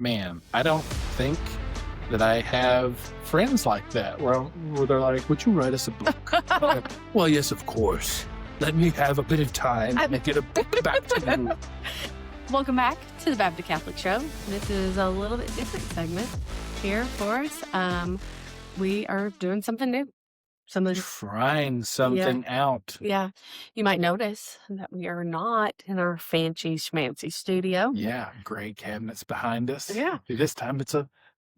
man, I don't think that I have friends like that where they're like, would you write us a book? Well, yes, of course. Let me have a bit of time and get a book back to you. Welcome back to the BaptiCatholic Show. This is a little bit different segment here for us. We are doing something new. Trying something out. Yeah. You might notice that we are not in our fancy schmancy studio. Yeah, great cabinets behind us. Yeah. This time it's a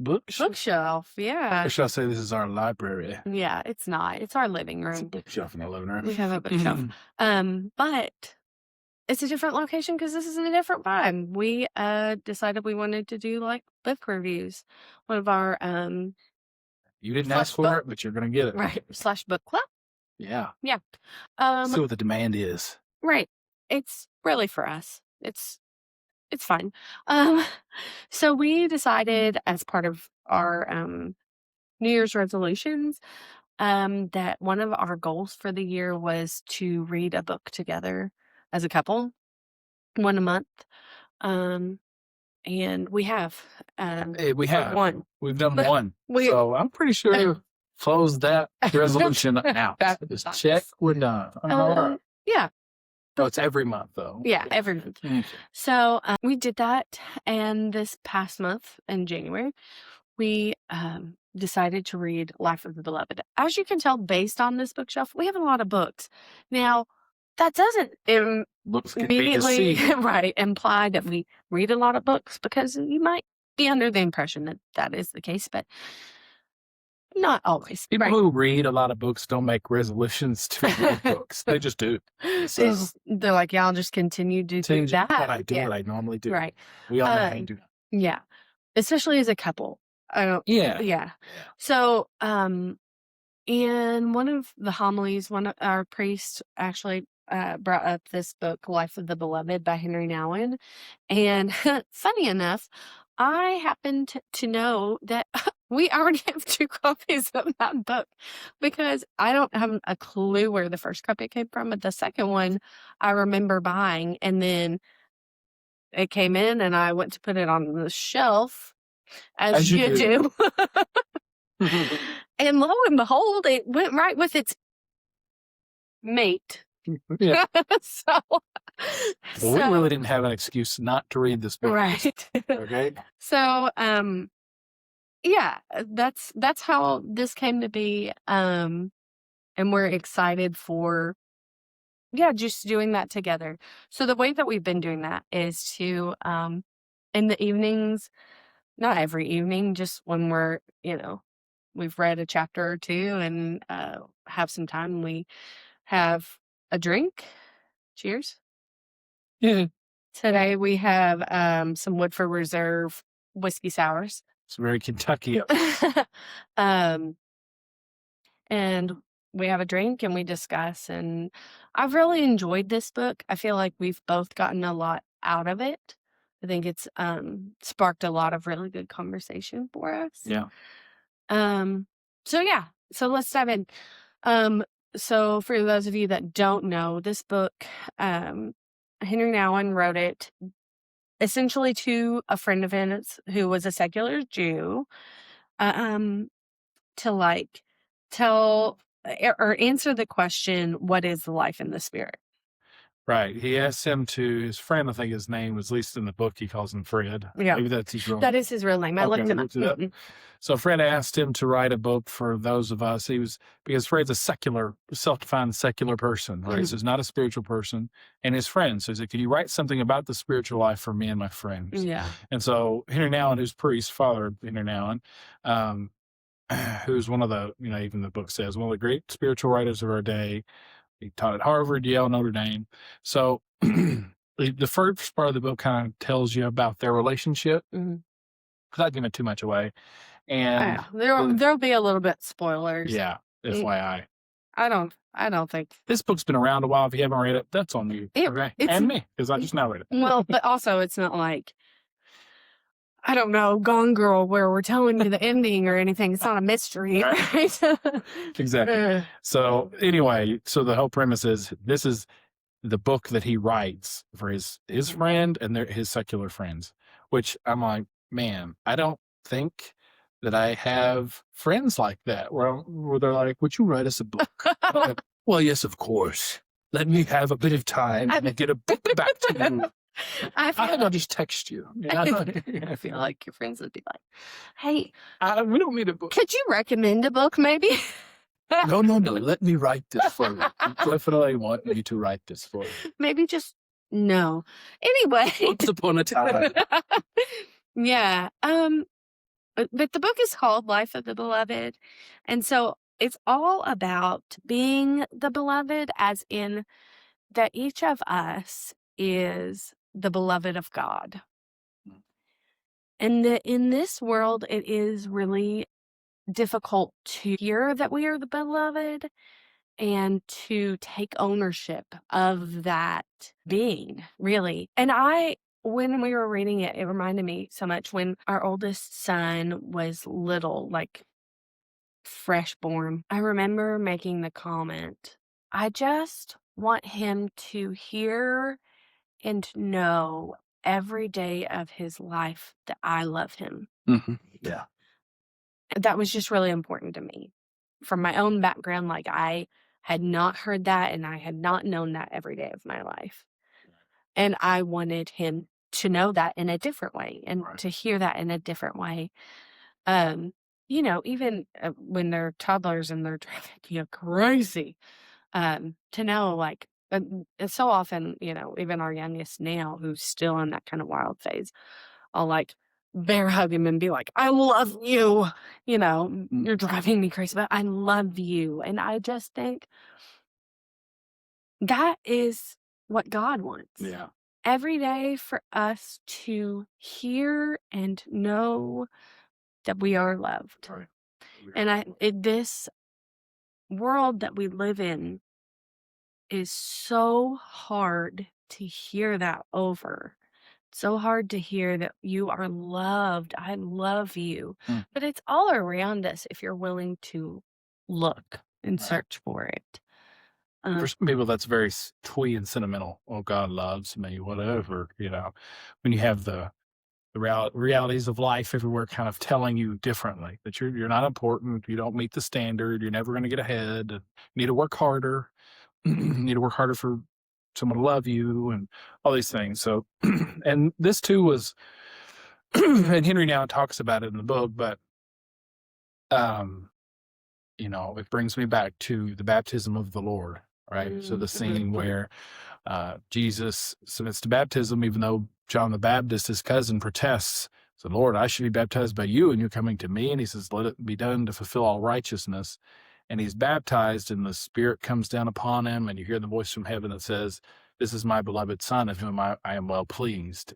bookshelf. Bookshelf, yeah. Or should I say this is our library? Yeah, it's not. It's our living It's a room. bookshelf in the living room. We have a bookshelf. But it's a different location because this is in a different vibe. We decided we wanted to do like book reviews. One of our You didn't ask for it, but you're going to get it. right / book club. Yeah. Yeah. See what the demand is. Right. It's really for us. It's fine. So we decided as part of our New Year's resolutions that one of our goals for the year was to read a book together as a couple, one a month. And we have. We have. One. We've done one. So I'm pretty sure we've closed that resolution out. Just check. We're done. Yeah. No, it's every month, though. Yeah, every month. Okay. So we did that. And this past month in January, we decided to read Life of the Beloved. As you can tell, based on this bookshelf, we have a lot of books. Now, that doesn't immediately imply that we read a lot of books, because you might be under the impression that that is the case, but not always. People who read a lot of books don't make resolutions to read books. They just do. So, they're like, yeah, I'll just continue to do that. What I do, what I normally do. Right. We all know how to do that. Yeah. Especially as a couple. Yeah. So, in one of the homilies, one of our priests actually brought up this book, Life of the Beloved by Henri Nouwen. And funny enough, I happened to know that we already have 2 copies of that book, because I don't have a clue where the first copy came from, but the second one I remember buying, and then it came in and I went to put it on the shelf, as you do. And lo and behold, it went right with its mate. Yeah. So we really didn't have an excuse not to read this book. Right. Okay. So, yeah, that's how this came to be. And we're excited for, just doing that together. So the way that we've been doing that is to, in the evenings, not every evening, just when we're, we've read a chapter or two and have some time, we have a drink. Cheers. Yeah. Today we have some Woodford Reserve whiskey sours. It's very Kentucky. And we have a drink and we discuss. And I've really enjoyed this book. I feel like we've both gotten a lot out of it. I think it's sparked a lot of really good conversation for us. Yeah. So let's dive in. So for those of you that don't know, this book, Henri Nouwen wrote it essentially to a friend of his who was a secular Jew, to like tell or answer the question, what is life in the spirit? Right. He asked his friend, I think his name was, at least in the book, he calls him Fred. Yeah. Maybe that's his real name. That is his real name. I looked him up. So Fred asked him to write a book for those of us. Because Fred's a self-defined secular person, right? So he's not a spiritual person. And his friend, so he's like, can you write something about the spiritual life for me and my friends? Yeah. And so Henri Nouwen, who's priest, father Henri Nouwen, who's one of the, even the book says, one of the great spiritual writers of our day. He taught at Harvard, Yale, Notre Dame. So the first part of the book kind of tells you about their relationship, without giving too much away. And there'll be a little bit spoilers. Yeah, FYI. I don't think this book's been around a while. If you haven't read it, that's on you. Okay? And me, because I just now read it. Well, but also it's not like, I don't know, Gone Girl, where we're telling you the ending or anything. It's not a mystery, right? Exactly. So anyway, so the whole premise is, this is the book that he writes for his friend and his secular friends, which I'm like, man, I don't think that I have friends like that where they're like, would you write us a book? Well, yes, of course. Let me have a bit of time and get a book back to you. I feel I'll just text you. I feel like your friends would be like, hey, We don't need a book. could you recommend a book maybe? No. Let me write this for you. You definitely want me to write this for you. Maybe just no. Anyway. Once upon a time. Yeah. But the book is called Life of the Beloved. And so it's all about being the beloved, as in that each of us is the beloved of God. And that in this world, it is really difficult to hear that we are the beloved and to take ownership of that being, really. And when we were reading it, it reminded me so much when our oldest son was little, like fresh born. I remember making the comment, I just want him to hear and know every day of his life that I love him. Mm-hmm. Yeah. That was just really important to me. From my own background, like I had not heard that and I had not known that every day of my life. And I wanted him to know that in a different way and to hear that in a different way. Even when they're toddlers and they're driving crazy, to know like, so often, even our youngest now, who's still in that kind of wild phase, I'll like bear hug him and be like, I love you. You're driving me crazy, but I love you. And I just think that is what God wants. Yeah. Every day for us to hear and know that we are loved. Right. And this world that we live in is so hard to hear that over. So hard to hear that you are loved. I love you. But it's all around us if you're willing to look and search for it. For some people, that's very twee and sentimental. Oh, God loves me, whatever. When you have the realities of life everywhere kind of telling you differently, that you're not important, you don't meet the standard, you're never going to get ahead, you need to work harder, you need to work harder for someone to love you and all these things. So, and this too was, and Henri Nouwen talks about it in the book, but, it brings me back to the baptism of the Lord, right? So the scene where Jesus submits to baptism, even though John the Baptist, his cousin, protests, said, Lord, I should be baptized by you, and you're coming to me. And he says, let it be done to fulfill all righteousness. And he's baptized, and the Spirit comes down upon him, and you hear the voice from heaven that says, this is my beloved Son, of whom I am well pleased.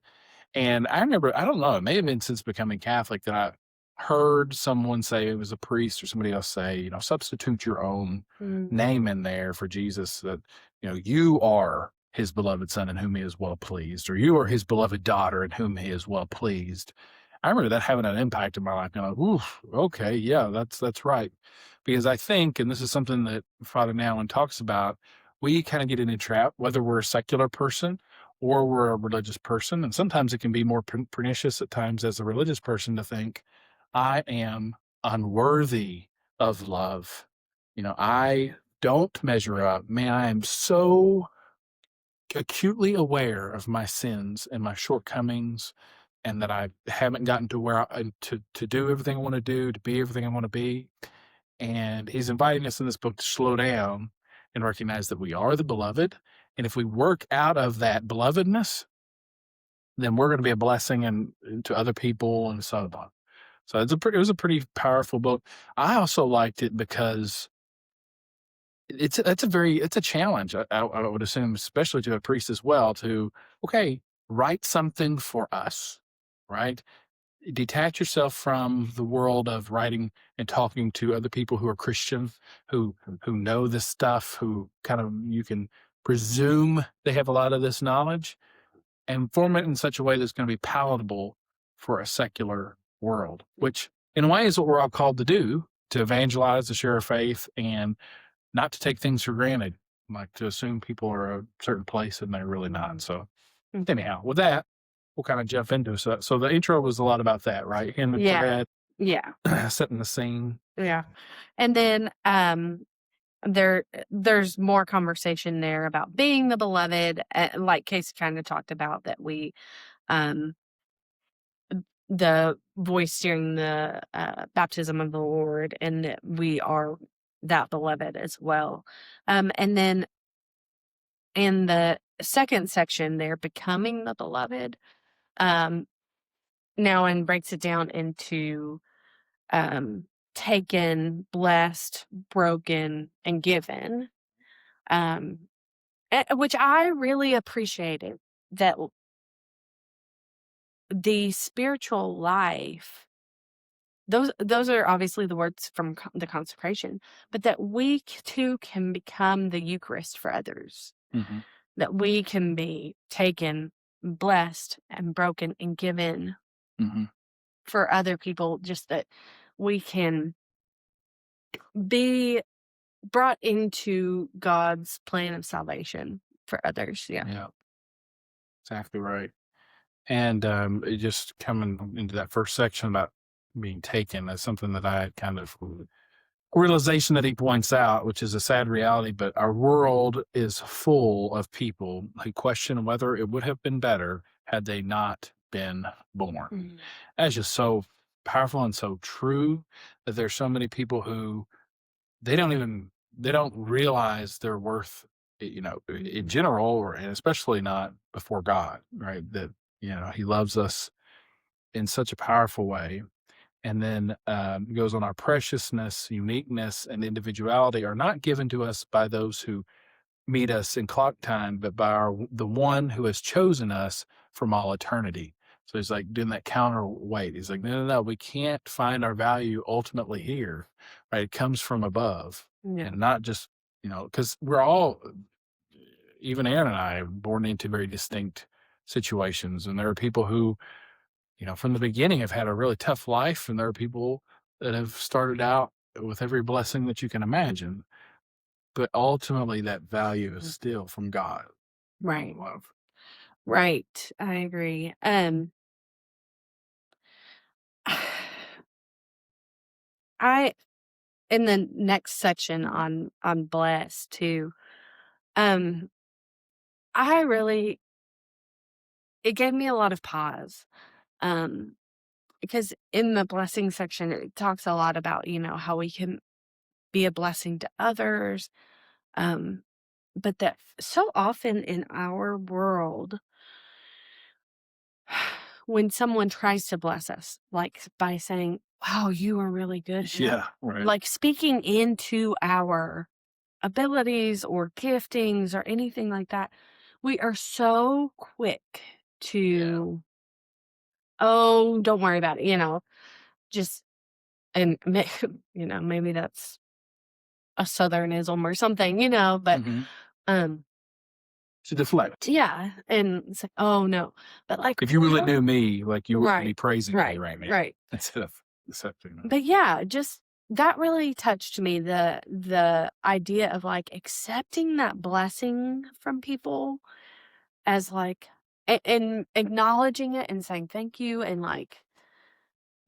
And I remember, I don't know, it may have been since becoming Catholic that I heard someone say, it was a priest or somebody else say, substitute your own name in there for Jesus, that, you are his beloved Son in whom he is well pleased, or you are his beloved daughter in whom he is well pleased. I remember that having an impact in my life. Like, oof, okay, yeah, that's right. Because I think, and this is something that Father Nouwen talks about, we kind of get in a trap, whether we're a secular person or we're a religious person. And sometimes it can be more pernicious at times as a religious person to think, I am unworthy of love. I don't measure up. Man, I am so acutely aware of my sins and my shortcomings, and that I haven't gotten to where to do everything I want to do, to be everything I want to be. And he's inviting us in this book to slow down and recognize that we are the beloved. And if we work out of that belovedness, then we're going to be a blessing and to other people and so on. So it was a pretty powerful book. I also liked it because it's a challenge. I would assume, especially to a priest as well, to, okay, write something for us, right? Detach yourself from the world of writing and talking to other people who are Christian, who know this stuff, who kind of, you can presume they have a lot of this knowledge, and form it in such a way that's going to be palatable for a secular world, which in a way is what we're all called to do, to evangelize, to share our faith, and not to take things for granted, like to assume people are a certain place and they're really not. So anyhow, with that, we'll kind of jump into it. So the intro was a lot about that, right? Him and Yeah. Fred Yeah. setting the scene. Yeah. And then there's more conversation there about being the beloved, like Casey kind of talked about, that we um the voice during the baptism of the Lord, and that we are that beloved as well. And then in the second section there, becoming the beloved, um Nouwen breaks it down into um taken, blessed, broken, and given, um which I really appreciated, that the spiritual life, those are obviously the words from the consecration, but that we too can become the Eucharist for others, Mm-hmm. that we can be taken, blessed, and broken and given Mm-hmm. for other people, just that we can be brought into God's plan of salvation for others. Yeah. Yeah, exactly right. And it just coming into that first section about being taken, that's something that I had kind of realization that he points out, which is a sad reality, but our world is full of people who question whether it would have been better had they not been born. Mhm. That's just so powerful and so true, that there's so many people who they don't realize their worth, in general, and especially not before God, right? That, he loves us in such a powerful way. And then goes on, our preciousness, uniqueness, and individuality are not given to us by those who meet us in clock time, but by the one who has chosen us from all eternity. So he's like doing that counterweight. He's like, no, we can't find our value ultimately here, right? It comes from above, Yeah. and not just, because we're all, even Aaron and I, are born into very distinct situations. And there are people who, from the beginning have had a really tough life. And there are people that have started out with every blessing that you can imagine. But ultimately, that value is still from God. Right. Love. Right. I agree. I in the next section on blessed too, um, I really it gave me a lot of pause. Um, because in the blessing section it talks a lot about, how we can be a blessing to others. Um, but that so often in our world, when someone tries to bless us, like by saying, "Wow, you are really good," Yeah, right. like speaking into our abilities or giftings or anything like that, we are so quick to, "Oh, don't worry about it," just, and maybe that's a Southernism or something, but Mm-hmm. um To deflect. yeah, and it's like, "Oh, no," but like, If you really knew me, like, you wouldn't be right, praising me right, right now right. instead of accepting me. But yeah, just that really touched me, the idea of like accepting that blessing from people, as like, and acknowledging it and saying thank you, and like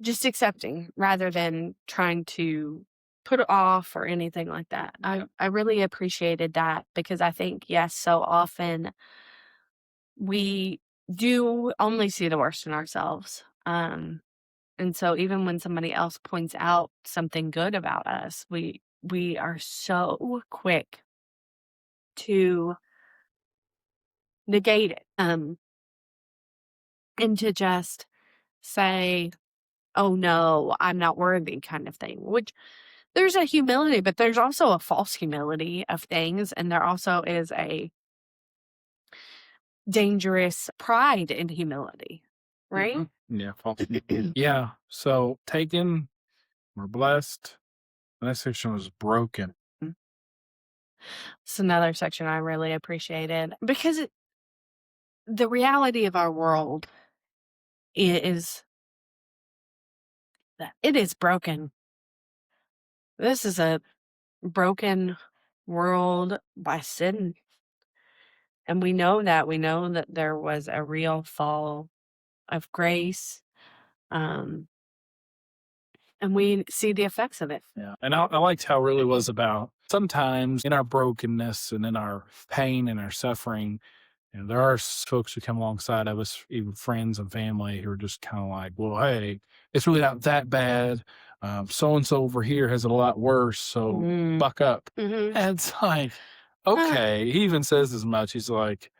just accepting rather than trying to put it off or anything like that. I really appreciated that, because I think, yes, so often we do only see the worst in ourselves. And so even when somebody else points out something good about us, we are so quick to negate it. And to just say, "Oh no, I'm not worthy," kind of thing. Which, there's a humility, but there's also a false humility of things, and there also is a dangerous pride in humility, right? Mm-hmm. Yeah, false. Yeah. So taken, we're blessed. The next section was broken. It's another section I really appreciated, because the reality of our world is that it is broken. This is a broken world by sin. And we know that. We know that there was a real fall of grace. Um, and we see the effects of it. Yeah. And I liked how it really was about sometimes in our brokenness and in our pain and our suffering, there are folks who come alongside of us, even friends and family, who are just kind of like, well, hey, it's really not that bad. So and so over here has it a lot worse. So buck up. Mm-hmm. And it's like, okay. He even says as much. He's like,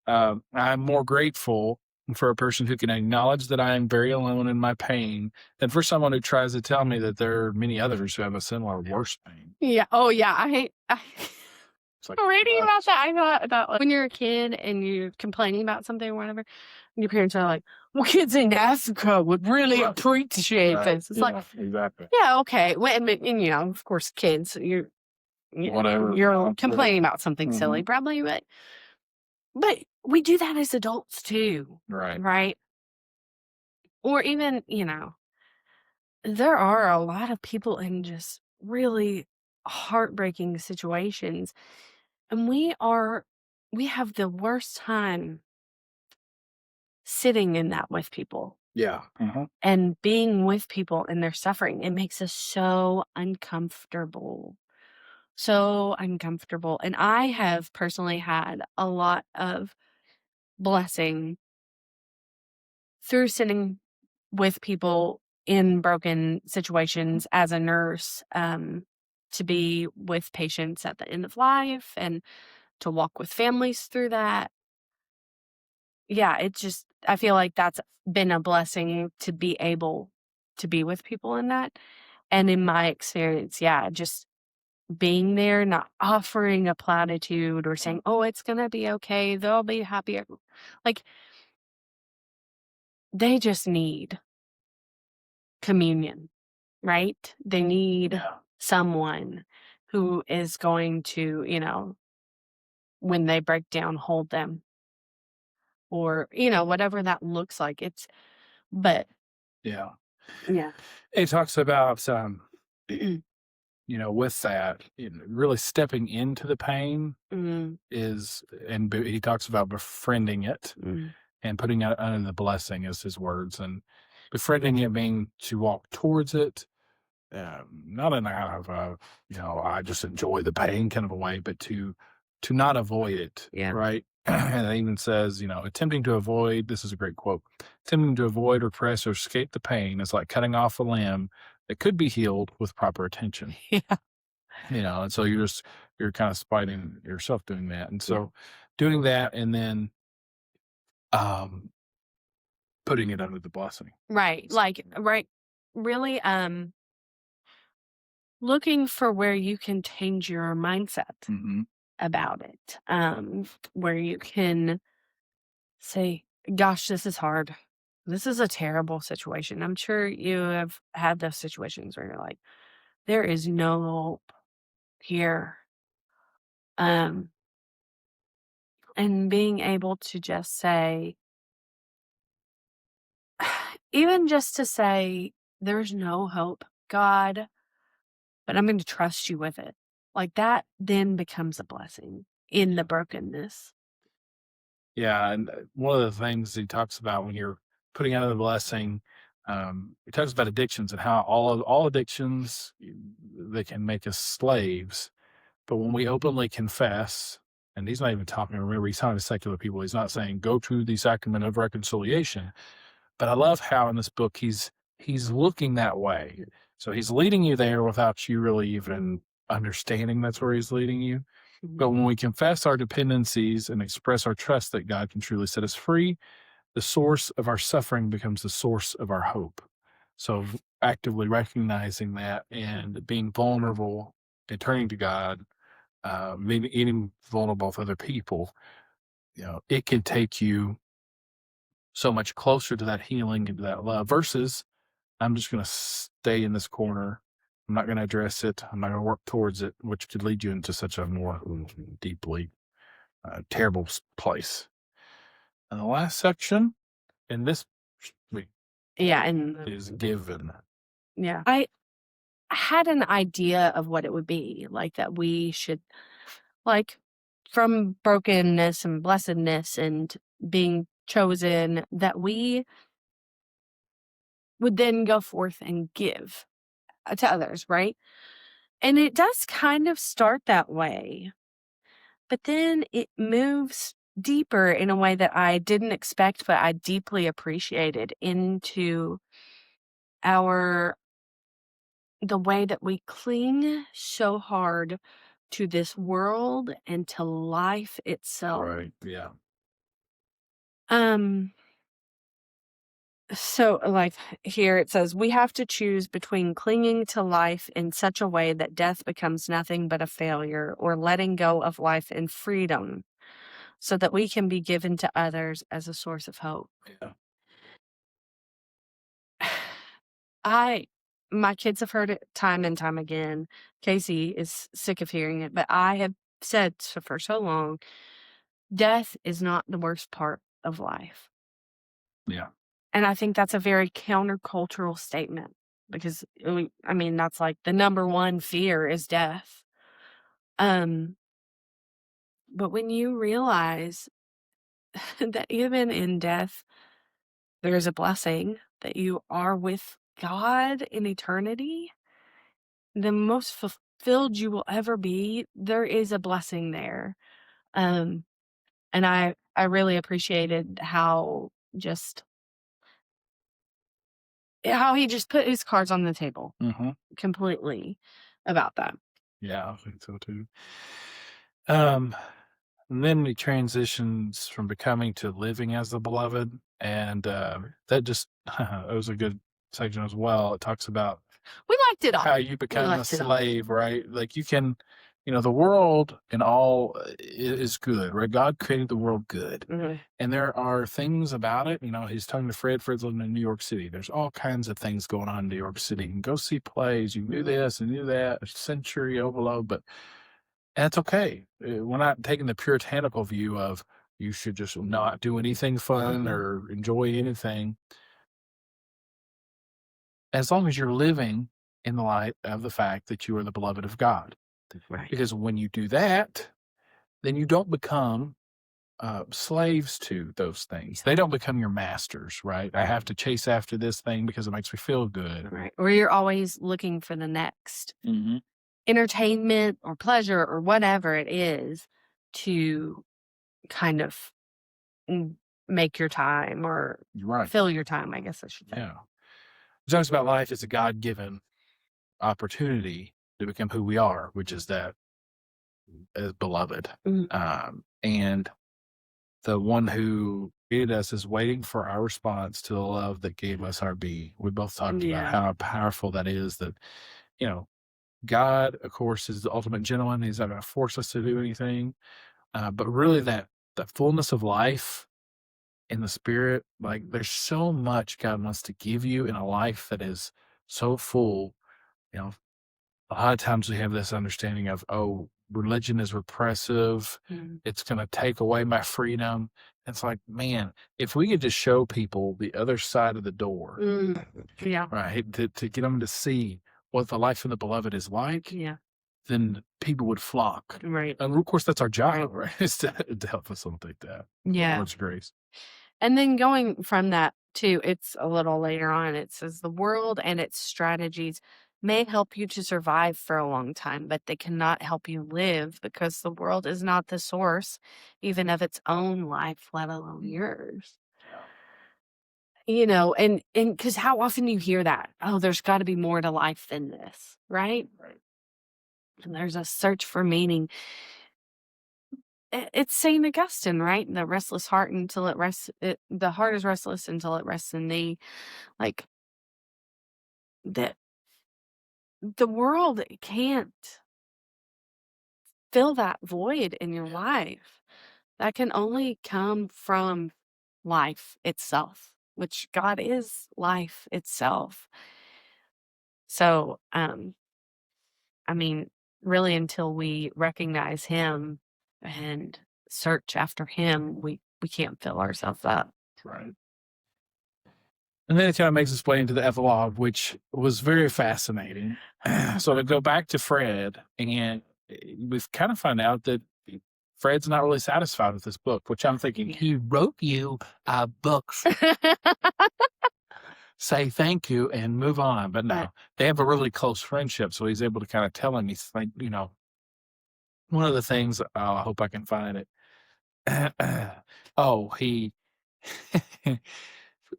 I'm more grateful for a person who can acknowledge that I am very alone in my pain than for someone who tries to tell me that there are many others who have a similar worse pain. Yeah. Oh, yeah. I It's like, reading about that. I thought about like, when you're a kid and you're complaining about something or whatever, and your parents are like, well, kids in Africa would really appreciate this. It's like, exactly. yeah, okay. Well, and, of course, kids, Whatever. you're complaining about something silly, probably, but we do that as adults too. Right. Right. Or even, there are a lot of people in just really heartbreaking situations. And we have the worst time sitting in that with people Yeah. and being with people in their suffering. It makes us so uncomfortable. So uncomfortable. And I have personally had a lot of blessing through sitting with people in broken situations as a nurse, to be with patients at the end of life and to walk with families through that. Yeah, I feel like that's been a blessing to be able to be with people in that. And in my experience, yeah, just being there, not offering a platitude or saying, oh, it's going to be okay. They'll be happy. Like, they just need communion, right? They need someone who is going to, when they break down, hold them, or, whatever that looks like. But Yeah. yeah. He talks about, with that, really stepping into the pain is, and he talks about befriending it and putting it under the blessing is his words, and befriending it being to walk towards it, not in out of I just enjoy the pain kind of a way, but to not avoid it. Yeah. Right. And it even says, attempting to avoid, this is a great quote, attempting to avoid, repress, or escape the pain is like cutting off a limb that could be healed with proper attention. Yeah. And so you're kind of spiting yourself doing that. And so doing that and then putting it under the blessing. Right. Like, right. Really, looking for where you can change your mindset about it. Where you can say, gosh, this is hard. This is a terrible situation. I'm sure you have had those situations where you're like, there is no hope here. And being able to just say, even just to say, there's no hope, God, but I'm going to trust you with it. Like that then becomes a blessing in the brokenness. Yeah. And one of the things he talks about when you're putting out the blessing, he talks about addictions and how all addictions, they can make us slaves. But when we openly confess, and he's not even talking, remember, he's talking to secular people. He's not saying go to the sacrament of reconciliation. But I love how in this book he's looking that way. So he's leading you there without you really even understanding that's where he's leading you. But when we confess our dependencies and express our trust that God can truly set us free, the source of our suffering becomes the source of our hope. So actively recognizing that and being vulnerable and turning to God, being vulnerable with other people, it can take you so much closer to that healing and to that love versus I'm just going to stay in this corner. I'm not going to address it. I'm not going to work towards it, which could lead you into such a more deeply terrible place. And the last section in this week is given. Yeah. I had an idea of what it would be, like that we should, like, from brokenness and blessedness and being chosen, that we would then go forth and give to others, right? And it does kind of start that way, but then it moves deeper in a way that I didn't expect, but I deeply appreciated, into the way that we cling so hard to this world and to life itself. Right. Yeah. So, like, here it says, we have to choose between clinging to life in such a way that death becomes nothing but a failure, or letting go of life in freedom so that we can be given to others as a source of hope. Yeah. My kids have heard it time and time again. Casey is sick of hearing it, but I have said so for so long, death is not the worst part of life. Yeah. And I think that's a very countercultural statement, because that's like the number one fear is death. But when you realize that even in death, there is a blessing, that you are with God in eternity, the most fulfilled you will ever be, there is a blessing there. And I really appreciated how he just put his cards on the table completely about that. Yeah, I think so too. And then he transitions from becoming to living as the beloved, and that just it was a good section as well. It talks about We liked it all. how you become a liked it all. slave, right? Like you can, the world and all is good, right? God created the world good, and there are things about it. He's talking to Fred. Fred's living in New York City. There's all kinds of things going on in New York City. You can go see plays. You can do this and do that. A century overload, but that's okay. We're not taking the puritanical view of you should just not do anything fun or enjoy anything. As long as you're living in the light of the fact that you are the beloved of God. Right. Because when you do that, then you don't become slaves to those things. They don't become your masters, right? I have to chase after this thing because it makes me feel good. Right. Or you're always looking for the next entertainment or pleasure or whatever it is to kind of make your time, or fill your time, I guess I should say. Yeah. It talks about life as a God-given opportunity to become who we are, which is that as beloved. And the one who created us is waiting for our response to the love that gave us our being. We both talked about how powerful that is, that, God, of course, is the ultimate gentleman. He's not going to force us to do anything. But really the fullness of life in the spirit, like there's so much God wants to give you in a life that is so full. A lot of times we have this understanding of, religion is repressive. It's going to take away my freedom. It's like, man, if we could just show people the other side of the door, right, to get them to see what the life of the beloved is like, then people would flock. Right. And of course, that's our job, right? Is to help facilitate that. Yeah. Towards grace. And then going from that to, it's a little later on, it says, the world and its strategies may help you to survive for a long time, but they cannot help you live, because the world is not the source even of its own life, let alone yours. And because how often you hear that, there's got to be more to life than this, right? And there's a search for meaning. It's St. Augustine, right? The restless heart until it rests. The heart is restless until it rests in thee. Like, that the world can't fill that void in your life. That can only come from life itself, which God is life itself. So, really, until we recognize him and search after him, we can't fill ourselves up. Right. And then it kind of makes its way into the epilogue, which was very fascinating. So to go back to Fred, and we kind of find out that Fred's not really satisfied with this book, which I'm thinking, who wrote you a book? say thank you and move on. But no, But they have a really close friendship. So he's able to kind of tell him, he's like, one of the things, I hope I can find it. Oh,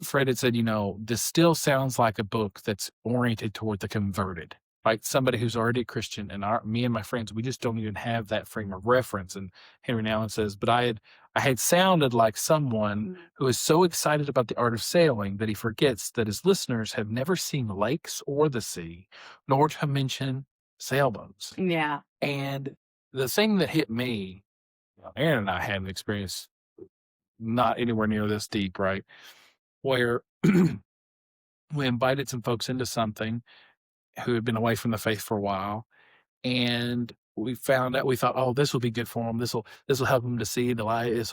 Fred had said, this still sounds like a book that's oriented toward the converted, like somebody who's already a Christian. And me and my friends, we just don't even have that frame of reference. And Henry Nouwen says, but I had sounded like someone who is so excited about the art of sailing that he forgets that his listeners have never seen lakes or the sea, nor to mention sailboats. yeah. And the thing that hit me, Aaron and I had an experience not anywhere near this deep, right? Where we invited some folks into something who had been away from the faith for a while, and we found out, we thought, oh, this will be good for them. This will help them to see the light.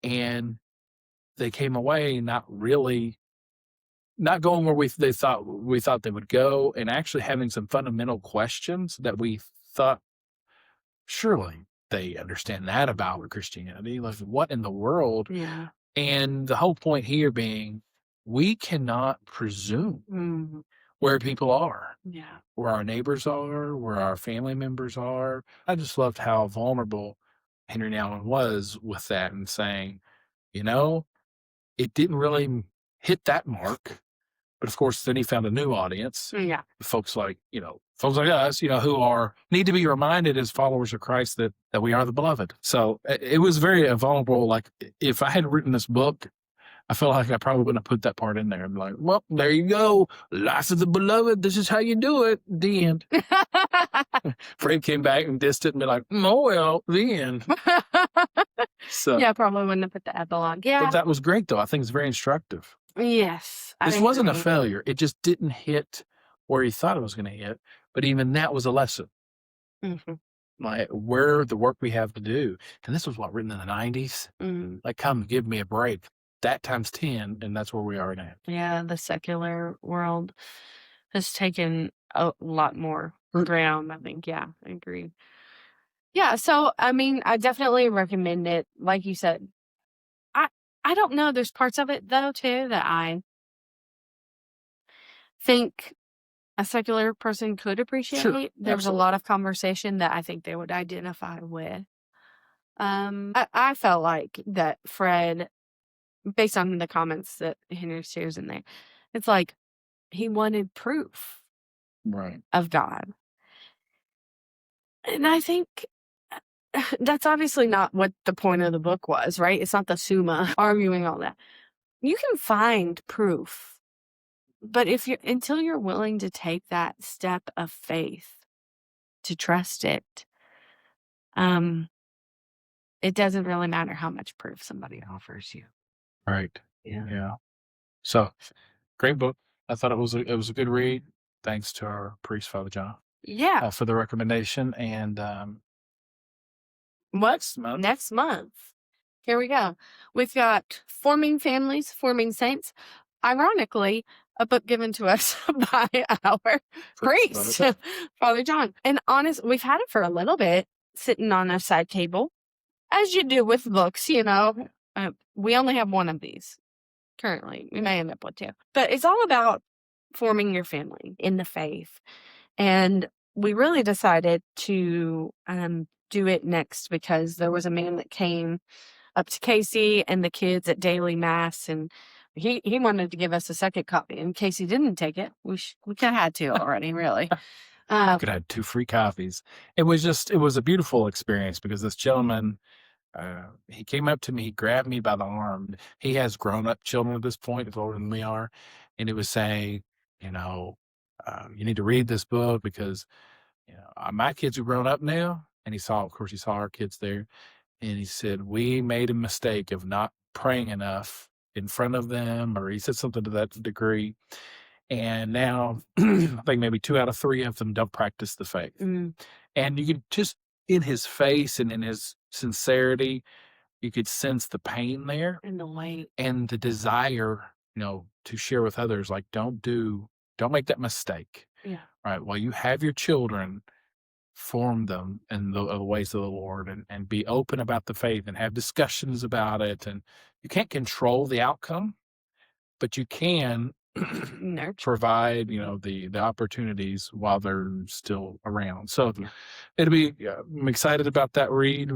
And they came away not going where we thought they would go, and actually having some fundamental questions that we thought, surely they understand that about Christianity. Like, what in the world? Yeah. And the whole point here being, we cannot presume where people are, where our neighbors are, where our family members are. I just loved how vulnerable Henry Nouwen was with that, and saying, it didn't really hit that mark. But of course, then he found a new audience. Yeah. Folks like us, who need to be reminded as followers of Christ that we are the beloved. So it was very vulnerable. Like, if I had written this book, I feel like I probably wouldn't have put that part in there. I'm like, well, there you go. Life of the beloved. This is how you do it. The end. Fred came back and dissed it and be like, oh, well, the end. So yeah, probably wouldn't have put the epilogue. Yeah. But that was great, though. I think it's very instructive. Yes. This wasn't a failure. It just didn't hit where he thought it was going to hit. But even that was a lesson. Like, where the work we have to do. And this was written in the 90s? Like, come give me a break. That times 10, and that's where we are now. Yeah, the secular world has taken a lot more ground, I think. Yeah, I agree. Yeah, so, I mean, I definitely recommend it. Like you said, I don't know. There's parts of it, though, too, that I think a secular person could appreciate. Sure, There was a lot of conversation that I think they would identify with. I felt like that Fred, based on the comments that Henry shares in there, it's like he wanted proof of God. And I think that's obviously not what the point of the book was, right? It's not the Summa arguing all that. You can find proof, but until you're willing to take that step of faith to trust it, it doesn't really matter how much proof somebody offers you. Right. Yeah. So, great book. I thought it was a good read. Thanks to our priest, Father John, for the recommendation. And next month, here we go. We've got Forming Families, Forming Saints. Ironically, a book given to us by our priest, Father John. And we've had it for a little bit, sitting on a side table, as you do with books, we only have one of these currently. We may end up with two. But it's all about forming your family in the faith. And we really decided to do it next because there was a man that came up to Casey and the kids at daily mass, and he wanted to give us a second copy. And Casey didn't take it. We could have had to already, really. Could have had 2 free copies. It was a beautiful experience because this gentleman, he came up to me, he grabbed me by the arm. He has grown-up children at this point, he's older than we are, and he was saying, you need to read this book because, my kids are grown up now. And he saw our kids there, and he said, we made a mistake of not praying enough in front of them, or he said something to that degree. And now I think maybe 2 out of 3 of them don't practice the faith. And you could just, in his face and in his sincerity, you could sense the pain there and the weight and the desire, to share with others. Like, don't make that mistake. Yeah. Right. While you have your children, form them in the ways of the Lord, and be open about the faith and have discussions about it. And you can't control the outcome, but you can Nurture. provide, the opportunities while they're still around. So it'll be, I'm excited about that read.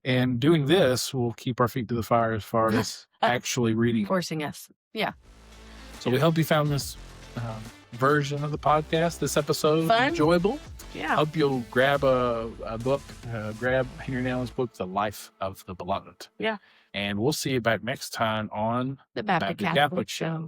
And doing this will keep our feet to the fire as far as actually reading. Forcing us. Yeah. So we hope you found this version of the podcast, this episode, Fun. enjoyable. Yeah. Hope you'll grab a book, grab Henri Nouwen's book, The Life of the Beloved. Yeah. And we'll see you back next time on The BaptiCatholic Show.